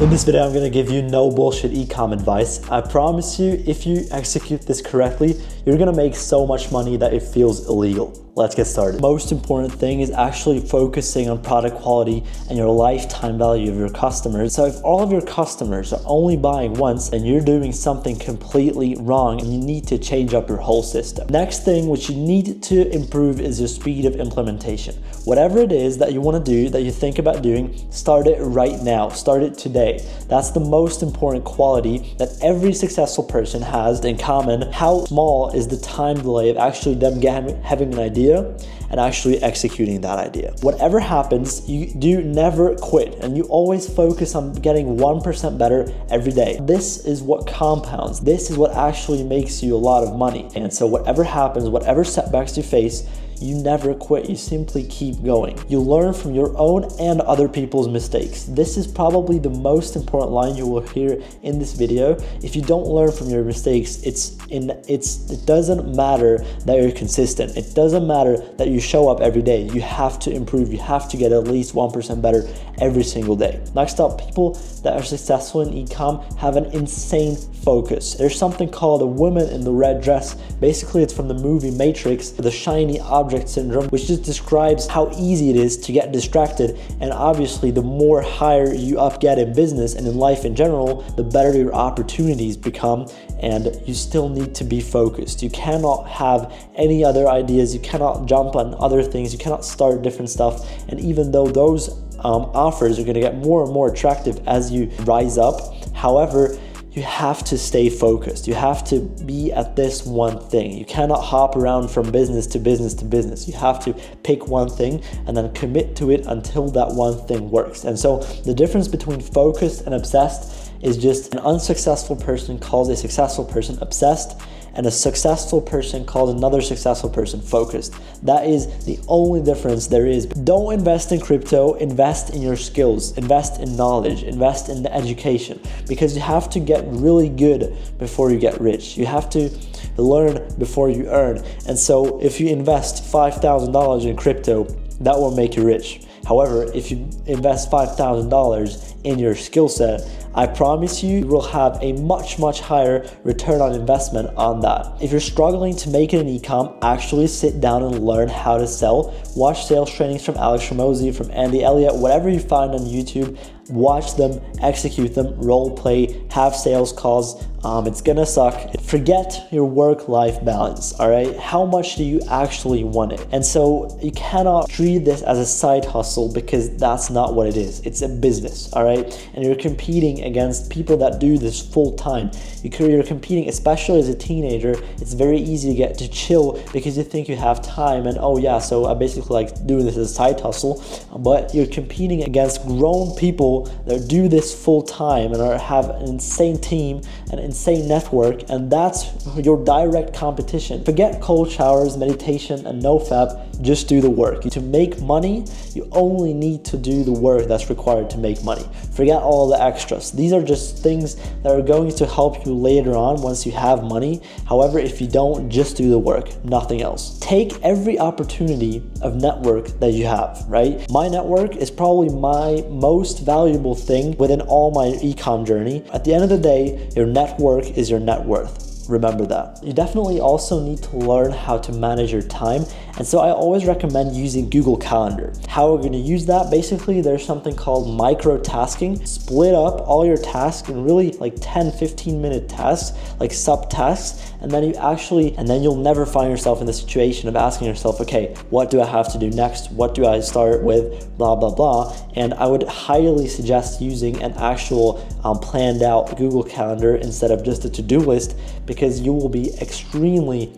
In this video, I'm gonna give you no bullshit e-com advice. I promise you, if you execute this correctly, you're gonna make so much money that it feels illegal. Let's get started. Most important thing is actually focusing on product quality and your lifetime value of your customers. So if all of your customers are only buying once, then you're doing something completely wrong and you need to change up your whole system. Next thing which you need to improve is your speed of implementation. Whatever it is that you want to do, that you think about doing, start it right now. Start it today. That's the most important quality that every successful person has in common. How small is the time delay of actually them having an idea and actually executing that idea. Whatever happens, you do never quit and you always focus on getting 1% better every day. This is what compounds. This is what actually makes you a lot of money. And so whatever happens, whatever setbacks you face, you never quit, you simply keep going. You learn from your own and other people's mistakes. This is probably the most important line you will hear in this video. If you don't learn from your mistakes, it doesn't matter that you're consistent. It doesn't matter that you show up every day. You have to improve. You have to get at least 1% better every single day. Next up, people that are successful in e-com have an insane focus. There's something called a woman in the red dress. Basically, it's from the movie Matrix, the shiny object syndrome, which just describes how easy it is to get distracted. And obviously, the more higher you up get in business and in life in general, the better your opportunities become. And you still need to be focused. You cannot have any other ideas. You cannot jump on other things. You cannot start different stuff. And even though those offers are going to get more and more attractive as you rise up, however, you have to stay focused. You have to be at this one thing. You cannot hop around from business to business to business. You have to pick one thing and then commit to it until that one thing works. And so the difference between focused and obsessed is just an unsuccessful person calls a successful person obsessed, and a successful person calls another successful person focused. That is the only difference there is. Don't invest in crypto, invest in your skills, invest in knowledge, invest in the education, because you have to get really good before you get rich. You have to learn before you earn. And so if you invest $5,000 in crypto, that will make you rich. However, if you invest $5,000 in your skill set, I promise you will have a much higher return on investment on that. If you're struggling to make it in e-com, actually sit down and learn how to sell. Watch sales trainings from Alex Ramosi, from Andy Elliott, whatever you find on YouTube. Watch them, execute them, role play, have sales calls. It's gonna suck. Forget your work-life balance, all right? How much do you actually want it? And so you cannot treat this as a side hustle, because that's not what it is. It's a business, all right? And you're competing against people that do this full time. You're competing, especially as a teenager. It's very easy to get to chill because you think you have time and, oh yeah, so I basically like doing this as a side hustle. But you're competing against grown people that do this full time and have an insane team, an insane network, and that's your direct competition. Forget cold showers, meditation, and nofap. Just do the work. To make money, you only need to do the work that's required to make money. Forget all the extras. These are just things that are going to help you later on once you have money. However, if you don't, just do the work, nothing else. Take every opportunity of network that you have, right? My network is probably my most valuable thing within all my e-com journey. At the end of the day, your network is your net worth. Remember that. You definitely also need to learn how to manage your time. And so I always recommend using Google Calendar. How we're going to use that, basically there's something called micro tasking. Split up all your tasks in really like 10-15 minute tasks, like subtasks, and then you'll never find yourself in the situation of asking yourself, okay, what do I have to do next? What do I start with? Blah, blah, blah. And I would highly suggest using an actual planned out Google Calendar instead of just a to-do list, because you will be extremely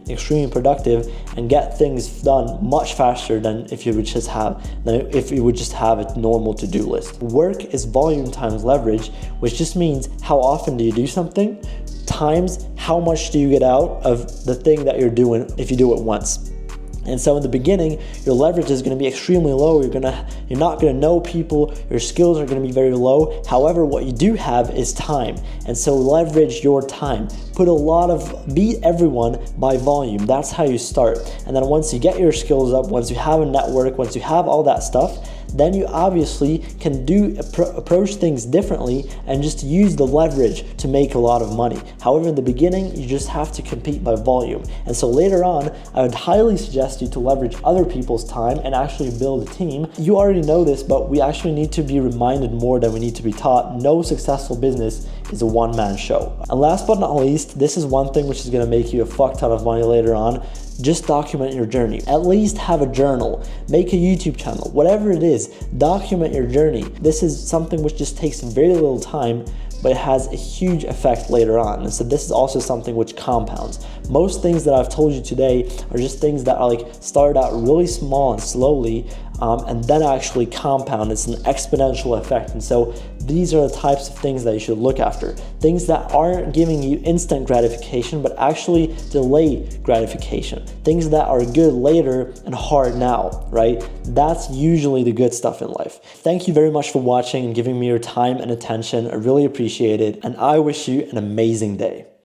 productive and get things done much faster than if you would just have a normal to-do list. Work is volume times leverage, which just means how often do you do something times how much do you get out of the thing that you're doing if you do it once. And so in the beginning, your leverage is going to be extremely low. You're not going to know people. Your skills are going to be very low. However, what you do have is time. And so leverage your time. Beat everyone by volume. That's how you start. And then once you get your skills up, once you have a network, once you have all that stuff, then you obviously can approach things differently and just use the leverage to make a lot of money. However, in the beginning, you just have to compete by volume. And so later on, I would highly suggest you to leverage other people's time and actually build a team. You already know this, but we actually need to be reminded more than we need to be taught. No successful business is a one-man show. And last but not least, this is one thing which is gonna make you a fuck ton of money later on. Just document your journey. At least have a journal, make a YouTube channel, whatever it is, document your journey. This is something which just takes very little time, but it has a huge effect later on. And so this is also something which compounds. Most things that I've told you today are just things that are like started out really small and slowly, and then actually compound. It's an exponential effect. And so these are the types of things that you should look after. Things that aren't giving you instant gratification, but actually delay gratification. Things that are good later and hard now, right? That's usually the good stuff in life. Thank you very much for watching and giving me your time and attention. I really appreciate it. And I wish you an amazing day.